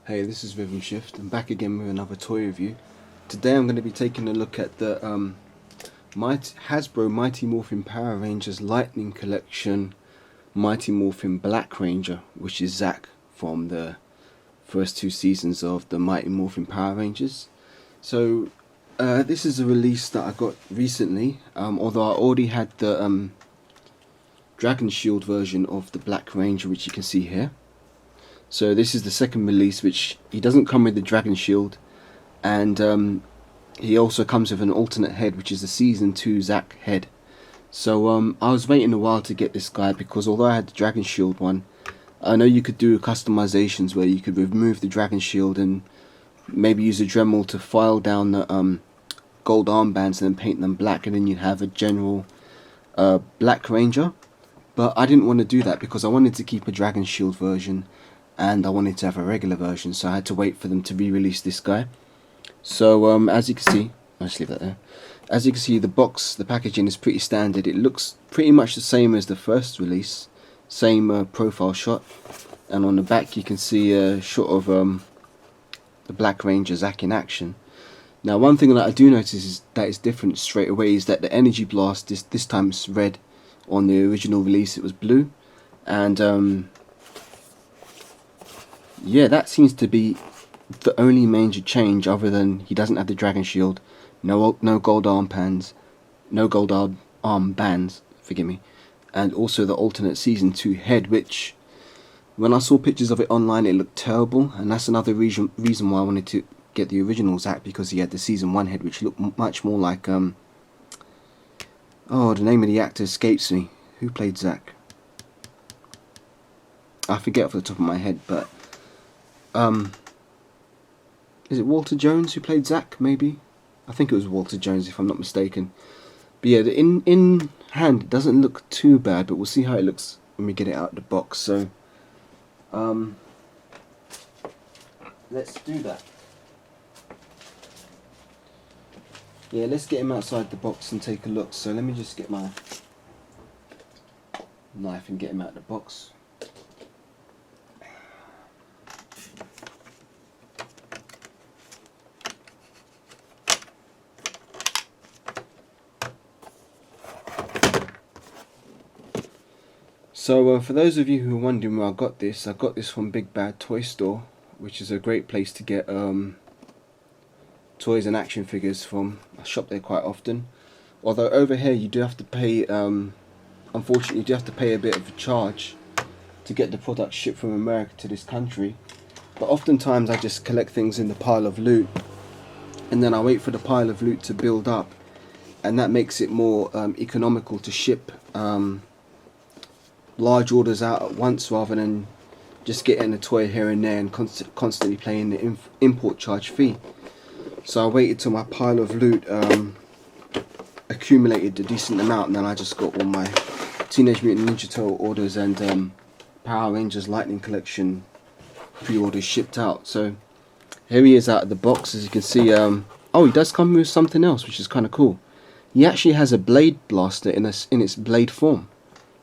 Hey, this is Rhythm Shift. I'm back again with another toy review. Today I'm going to be taking a look at the Hasbro Mighty Morphin Power Rangers Lightning Collection Mighty Morphin Black Ranger, which is Zack from the first two seasons of the Mighty Morphin Power Rangers. So this is a release that I got recently, although I already had the Dragon Shield version of the Black Ranger, which you can see here. So this is the second release, which he doesn't come with the Dragon Shield, and he also comes with an alternate head, which is the Season 2 Zack head. So I was waiting a while to get this guy, because although I had the Dragon Shield one, I know you could do customizations where you could remove the Dragon Shield and maybe use a Dremel to file down the gold armbands and then paint them black, and then you'd have a general Black Ranger. But I didn't want to do that because I wanted to keep a Dragon Shield version and I wanted to have a regular version, so I had to wait for them to re-release this guy. So as you can see, I'll just leave that there. As you can see, the packaging is pretty standard. It looks pretty much the same as the first release, same profile shot, and on the back you can see a shot of the Black Ranger Zack in action. Now, one thing that I do notice is that is different straight away is that the energy blast this time is red. On the original release it was blue, and yeah, that seems to be the only major change, other than he doesn't have the Dragon Shield, no gold armbands, forgive me, and also the alternate Season 2 head, which when I saw pictures of it online it looked terrible, and that's another reason why I wanted to get the original Zack, because he had the Season 1 head, which looked much more like oh, the name of the actor escapes me. Who played Zack? I forget off the top of my head, but is it Walter Jones who played Zack, maybe? I think it was Walter Jones, if I'm not mistaken. But yeah, the in hand it doesn't look too bad, but we'll see how it looks when we get it out of the box. So let's do that. Yeah, let's get him outside the box and take a look. So let me just get my knife and get him out of the box. So for those of you who are wondering where I got this from Big Bad Toy Store, which is a great place to get toys and action figures from. I shop there quite often, although over here you do have to pay, unfortunately you do have to pay a bit of a charge to get the product shipped from America to this country. But oftentimes I just collect things in the pile of loot, and then I wait for the pile of loot to build up, and that makes it more economical to ship large orders out at once, rather than just getting a toy here and there and constantly paying the import charge fee. So I waited till my pile of loot accumulated a decent amount, and then I just got all my Teenage Mutant Ninja Turtle orders and Power Rangers Lightning Collection pre-orders shipped out. So here he is out of the box. As you can see, oh, he does come with something else, which is kind of cool. He actually has a blade blaster in its blade form,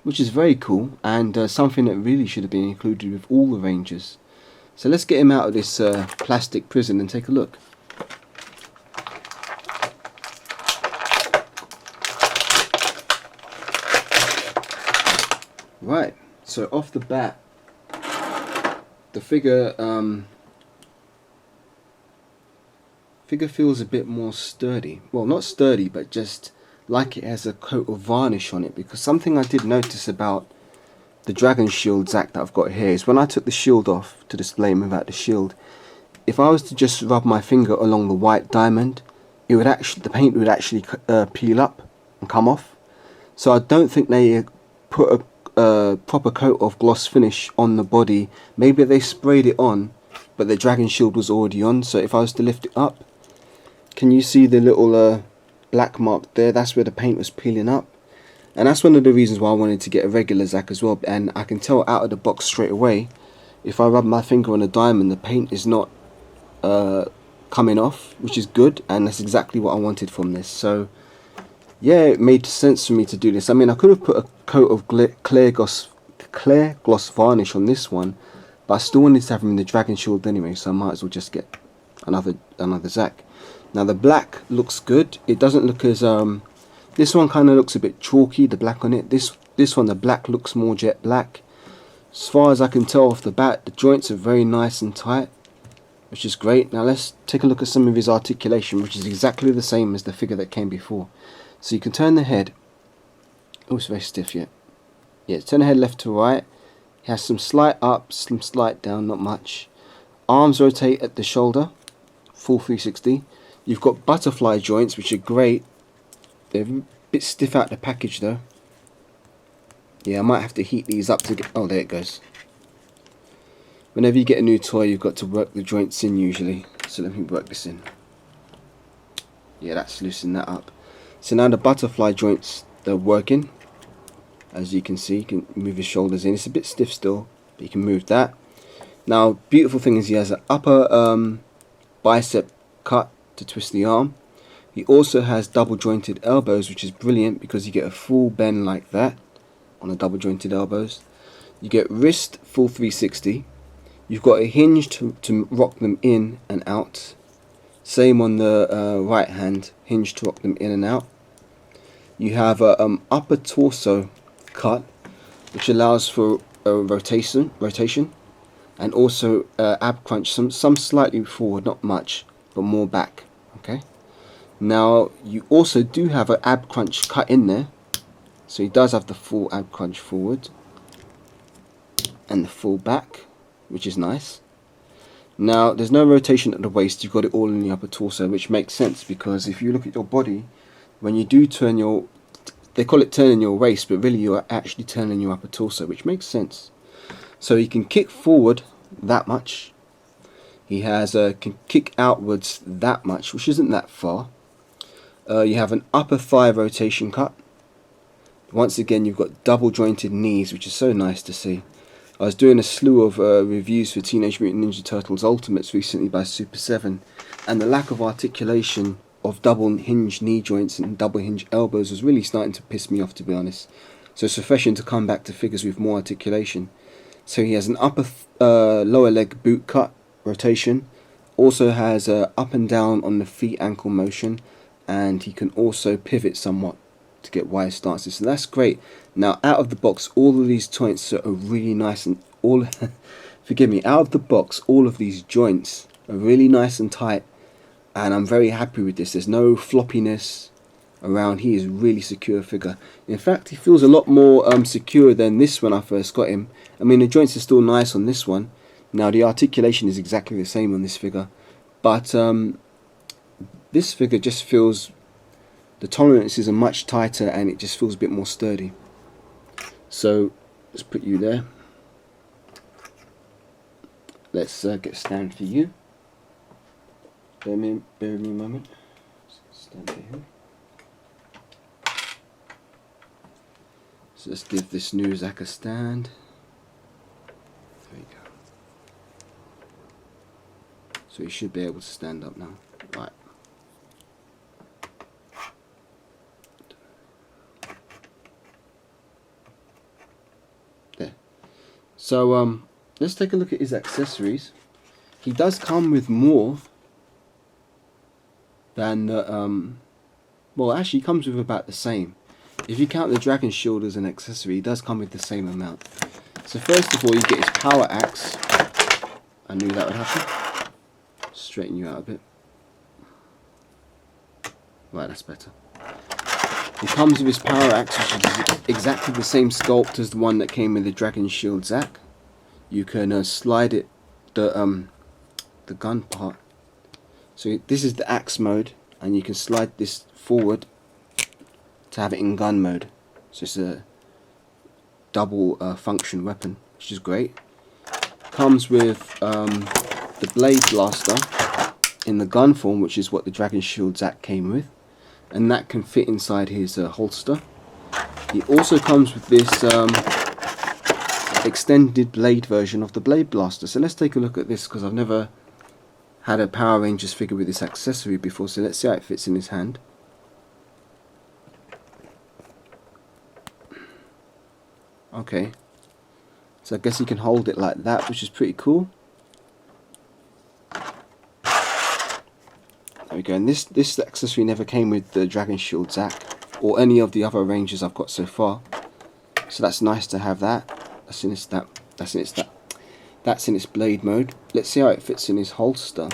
which is very cool, and something that really should have been included with all the Rangers. So let's get him out of this plastic prison and take a look. Right, so off the bat, the figure feels a bit more sturdy. Well, not sturdy, but just like it has a coat of varnish on it, because something I did notice about the Dragon Shield Zack that I've got here is when I took the shield off to display him without the shield, if I was to just rub my finger along the white diamond, it would actually, the paint would actually peel up and come off. So I don't think they put a proper coat of gloss finish on the body. Maybe they sprayed it on, but the Dragon Shield was already on. So if I was to lift it up, can you see the little black mark there? That's where the paint was peeling up, and that's one of the reasons why I wanted to get a regular Zack as well. And I can tell out of the box straight away, if I rub my finger on a diamond, the paint is not coming off, which is good, and that's exactly what I wanted from this. So yeah, it made sense for me to do this. I mean, I could have put a coat of clear gloss varnish on this one, but I still wanted to have him in the Dragon Shield anyway, so I might as well just get another Zack. Now the black looks good. It doesn't look as this one kind of looks a bit chalky, the black on it. This one, the black looks more jet black. As far as I can tell off the bat, the joints are very nice and tight, which is great. Now let's take a look at some of his articulation, which is exactly the same as the figure that came before. So you can turn the head. Oh, it's very stiff yet. Yeah, turn the head left to right. He has some slight up, some slight down, not much. Arms rotate at the shoulder, full 360. You've got butterfly joints, which are great. They're a bit stiff out the package though. Yeah, I might have to heat these up to get... Oh, there it goes. Whenever you get a new toy, you've got to work the joints in usually. So let me work this in. Yeah, that's loosened that up. So now the butterfly joints, they're working. As you can see, you can move his shoulders in. It's a bit stiff still, but you can move that. Now, beautiful thing is he has an upper bicep cut to twist the arm. He also has double jointed elbows, which is brilliant because you get a full bend like that on the double jointed elbows. You get wrist full 360. You've got a hinge to rock them in and out. Same on the right hand, hinge to rock them in and out. You have a upper torso cut, which allows for a rotation, and also ab crunch. Some slightly forward, not much, but more back. Okay. Now you also do have an ab crunch cut in there, so he does have the full ab crunch forward and the full back, which is nice. Now there's no rotation at the waist. You've got it all in the upper torso, which makes sense because if you look at your body, when you do turn your, they call it turning your waist, but really you are actually turning your upper torso, which makes sense. So he can kick forward that much. He has can kick outwards that much, which isn't that far. You have an upper thigh rotation cut. Once again, you've got double jointed knees, which is so nice to see. I was doing a slew of reviews for Teenage Mutant Ninja Turtles Ultimates recently by Super 7, and the lack of articulation of double hinge knee joints and double hinge elbows was really starting to piss me off, to be honest. So it's refreshing to come back to figures with more articulation. So he has an upper lower leg boot cut rotation, also has up and down on the feet ankle motion, and he can also pivot somewhat to get wide stances, so that's great. Now out of the box, all of these joints are really nice, and all forgive me, out of the box all of these joints are really nice and tight, and I'm very happy with this. There's no floppiness around. He is really secure figure. In fact, he feels a lot more secure than this when I first got him. I mean, the joints are still nice on this one. Now the articulation is exactly the same on this figure, but this figure just feels, the tolerances are much tighter and it just feels a bit more sturdy. So let's put you there. Let's get a stand for you. Bear with me a moment. Stand for him. So let's give this new Zack a stand. There you go. So he should be able to stand up now. Right. There. So let's take a look at his accessories. He does come with more than well, actually he comes with about the same. If you count the Dragon Shield as an accessory, he does come with the same amount. So first of all, you get his power axe. I knew that would happen. Straighten you out a bit. Right, that's better. He comes with his power axe, which is exactly the same sculpt as the one that came with the Dragon Shield Zack. You can slide it, the gun part. So this is the axe mode, and you can slide this forward to have it in gun mode. So it's a double function weapon, which is great. Comes with the blade blaster in the gun form, which is what the Dragon Shield Zack came with, and that can fit inside his holster. He also comes with this extended blade version of the blade blaster. So let's take a look at this, because I've never had a Power Rangers figure with this accessory before, so let's see how it fits in his hand. Okay, So I guess you can hold it like that, which is pretty cool. There we go. And this accessory never came with the Dragon Shield Zac or any of the other ranges I've got so far. So that's nice to have that. That's in its blade mode. Let's see how it fits in his holster.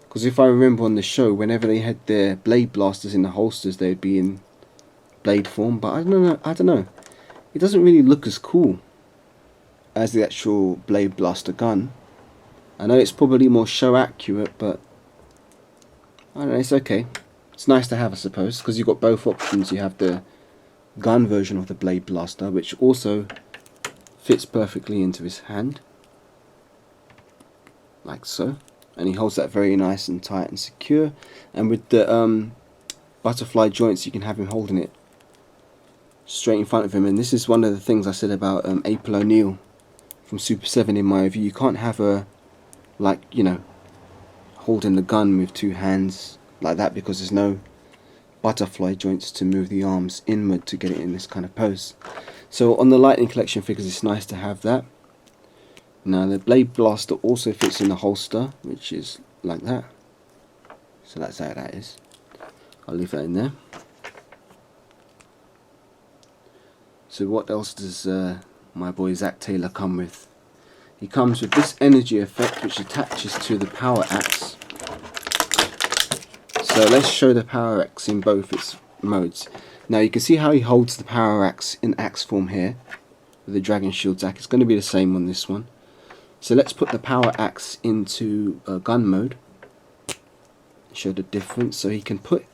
Because if I remember on the show, whenever they had their blade blasters in the holsters, they'd be in blade form. But I don't know. It doesn't really look as cool as the actual blade blaster gun. I know it's probably more show accurate, but I don't know, it's okay. It's nice to have, I suppose, because you've got both options. You have the gun version of the blade blaster, which also fits perfectly into his hand, like so, and he holds that very nice and tight and secure. And with the butterfly joints, you can have him holding it straight in front of him. And this is one of the things I said about April O'Neil from Super 7 in my review. You can't have her, like, you know, holding the gun with two hands like that, because there's no butterfly joints to move the arms inward to get it in this kind of pose. So on the Lightning Collection figures, it's nice to have that. Now the blade blaster also fits in the holster, which is like that. So that's how that is. I'll leave that in there. So what else does my boy Zac Taylor come with? He comes with this energy effect, which attaches to the power axe. So let's show the power axe in both its modes. Now you can see how he holds the power axe in axe form here with the Dragon Shield Zac. It's going to be the same on this one. So let's put the power axe into gun mode. Show the difference. So he can put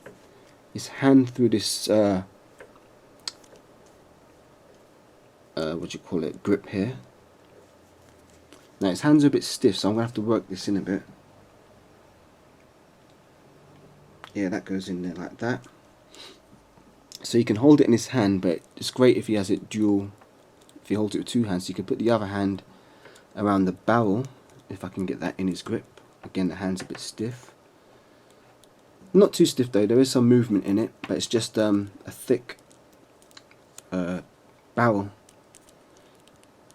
his hand through this what do you call it, grip here. Now his hands are a bit stiff, so I'm going to have to work this in a bit. Yeah, that goes in there like that. So you can hold it in his hand, but it's great if he has it dual. If he holds it with two hands, you can put the other hand around the barrel, if I can get that in his grip. Again, the hand's a bit stiff. Not too stiff though, there is some movement in it, but it's just a thick barrel.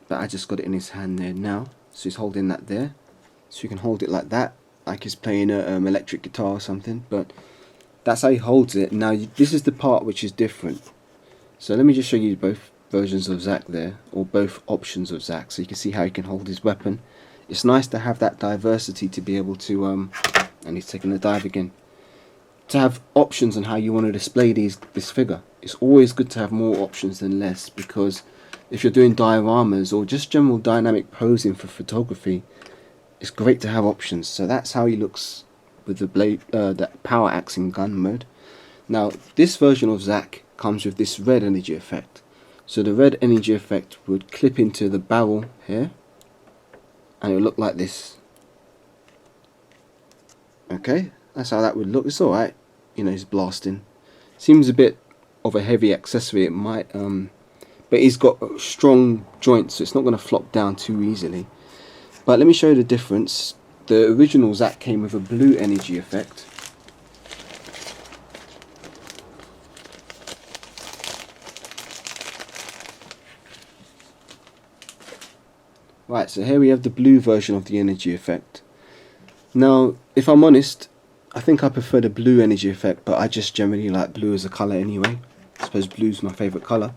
But I just got it in his hand there now. So he's holding that there. So you can hold it like that, like he's playing an electric guitar or something. But that's how he holds it. Now this is the part which is different. So let me just show you both versions of Zac there, or both options of Zac, so you can see how he can hold his weapon. It's nice to have that diversity to be able to, and he's taking a dive again, to have options on how you want to display this figure. It's always good to have more options than less, because if you're doing dioramas or just general dynamic posing for photography, it's great to have options. So that's how he looks with the blade, the power axe in gun mode. Now this version of Zac comes with this red energy effect. So the red energy effect would clip into the barrel here, and it would look like this. Okay, that's how that would look. It's alright, you know, he's blasting. Seems a bit of a heavy accessory, it might, but he's got strong joints, so it's not going to flop down too easily. But let me show you the difference. The original Zac came with a blue energy effect. Right, so here we have the blue version of the energy effect. Now, if I'm honest, I think I prefer the blue energy effect, but I just generally like blue as a colour anyway. I suppose blue's my favourite colour.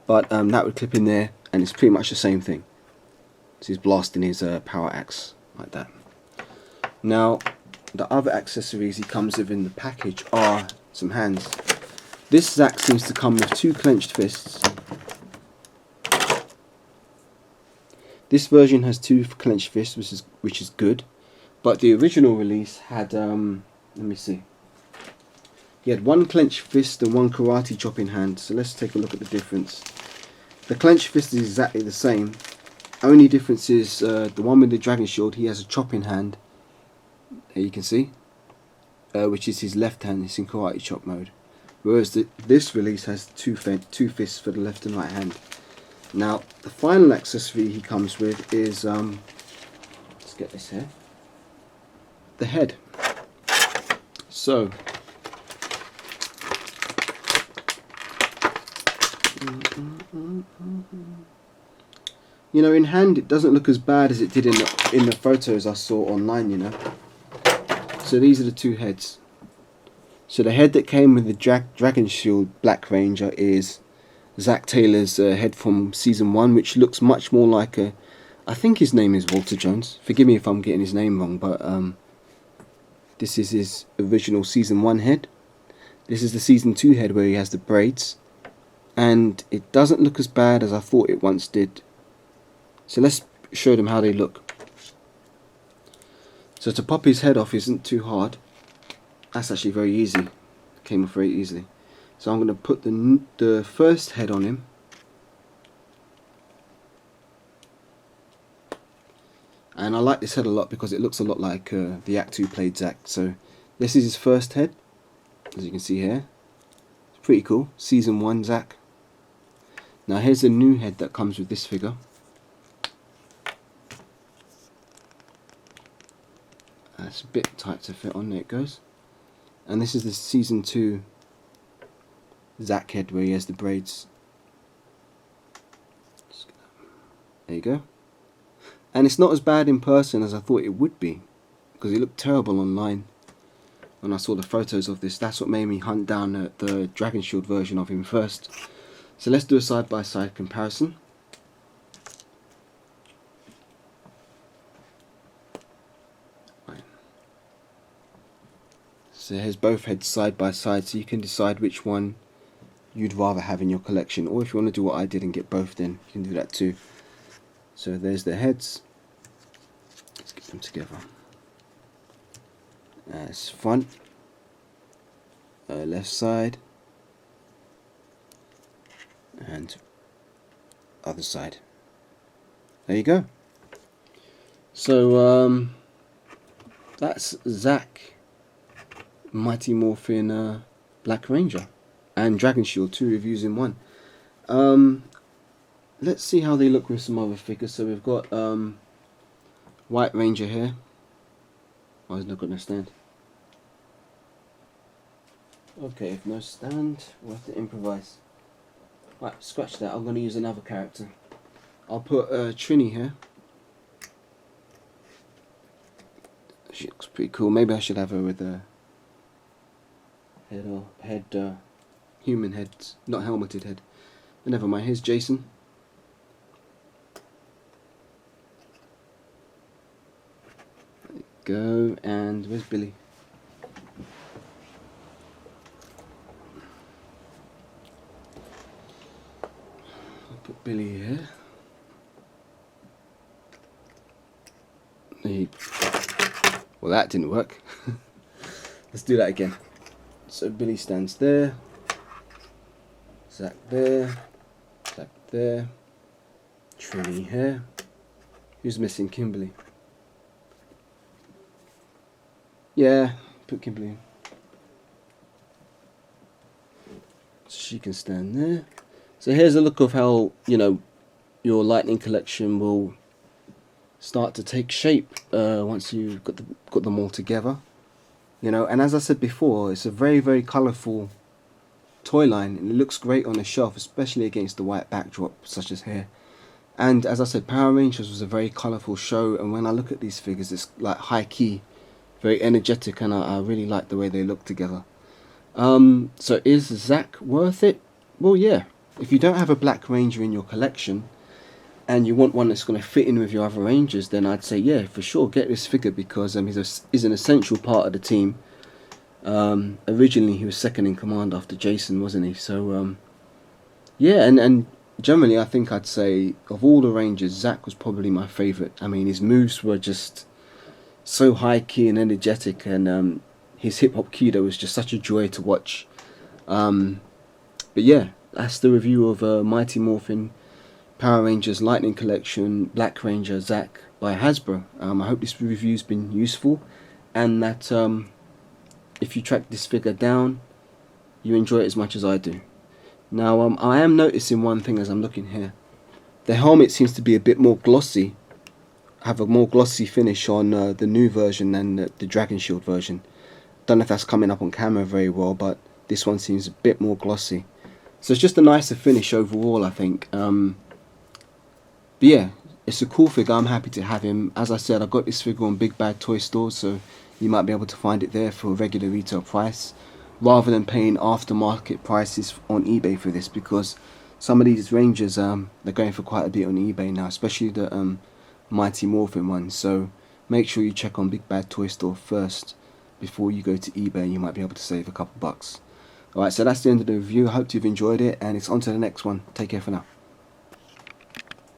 But that would clip in there, and it's pretty much the same thing. So he's blasting his power axe like that. Now, the other accessories he comes with in the package are some hands. This Zac seems to come with two clenched fists. This version has two clenched fists, which is good, but the original release had let me see. He had one clenched fist and one karate chop in hand. So let's take a look at the difference. The clenched fist is exactly the same. Only difference is the one with the Dragon Shield. He has a chop in hand. Here you can see, which is his left hand. It's in karate chop mode. Whereas this release has two fists for the left and right hand. Now, the final accessory he comes with is, let's get this here, the head. So, You know, in hand it doesn't look as bad as it did in the photos I saw online, you know. So these are the two heads. So the head that came with the Dragon Shield Black Ranger is Zack Taylor's head from season 1, which looks much more like a... I think his name is Walter Jones. Forgive me if I'm getting his name wrong, but this is his original season 1 head. This is the season 2 head where he has the braids. And it doesn't look as bad as I thought it once did. So let's show them how they look. So to pop his head off isn't too hard. That's actually very easy. Came off very easily. So I'm going to put the first head on him. And I like this head a lot because it looks a lot like the Act 2 played Zack. So this is his first head, as you can see here. It's pretty cool. Season 1 Zack. Now here's the new head that comes with this figure. That's a bit tight to fit on. There it goes. And this is the season 2 Zack head where he has the braids. There you go. And it's not as bad in person as I thought it would be, because it looked terrible online when I saw the photos of this. That's what made me hunt down the Dragon Shield version of him first. So let's do a side-by-side comparison. Right. So here's both heads side by side, so you can decide which one you'd rather have in your collection, or if you want to do what I did and get both, then you can do that too. So there's the heads. Let's get them together. That's front, left side, and other side. There you go. So that's Zack, Mighty Morphin Black Ranger, and Dragon Shield, 2 reviews in 1. Let's see how they look with some other figures. So we've got White Ranger here. Oh, he's not going to stand. Okay, if no stand, we'll have to improvise. Right, scratch that. I'm going to use another character. I'll put Trini here. She looks pretty cool. Maybe I should have her with a human head, not helmeted head. But never mind. Here's Jason. Go, and where's Billy? I'll put Billy here. Well, that didn't work. Let's do that again. So Billy stands there, Zack there, Zack there, Trini here. Who's missing? Kimberly. Yeah, put Kimberly in. So she can stand there. So here's a look of how, you know, your Lightning collection will start to take shape once you've got them all together. You know, and as I said before, it's a very, very colourful toy line, and it looks great on the shelf, especially against the white backdrop such as here. And as I said, Power Rangers was a very colourful show, and when I look at these figures, it's like high key, very energetic, and I really like the way they look together. So is Zack worth it? Well, yeah. If you don't have a Black Ranger in your collection and you want one that's going to fit in with your other Rangers, then I'd say yeah, for sure, get this figure, because he's an essential part of the team. Originally he was second in command after Jason, wasn't he? So yeah, and generally I think I'd say of all the Rangers, Zack was probably my favourite. I mean, his moves were just so high key and energetic, and his hip hop kudo was just such a joy to watch. But yeah, that's the review of Mighty Morphin Power Rangers Lightning Collection Black Ranger Zack by Hasbro. I hope this review's been useful, and that if you track this figure down, you enjoy it as much as I do. Now I am noticing one thing as I'm looking here. The helmet seems to be a bit more glossy, have a more glossy finish on the new version than the Dragon Shield version. Don't know if that's coming up on camera very well, but this one seems a bit more glossy. So it's just a nicer finish overall, I think. But yeah, it's a cool figure. I'm happy to have him. As I said, I got this figure on Big Bad Toy Stores, so you might be able to find it there for a regular retail price, rather than paying aftermarket prices on eBay for this, because some of these Rangers they're going for quite a bit on eBay now, especially the Mighty Morphin ones. So make sure you check on Big Bad Toy Store first before you go to eBay. You might be able to save a couple bucks. Alright, so that's the end of the review. I hope you've enjoyed it, and it's on to the next one. Take care for now.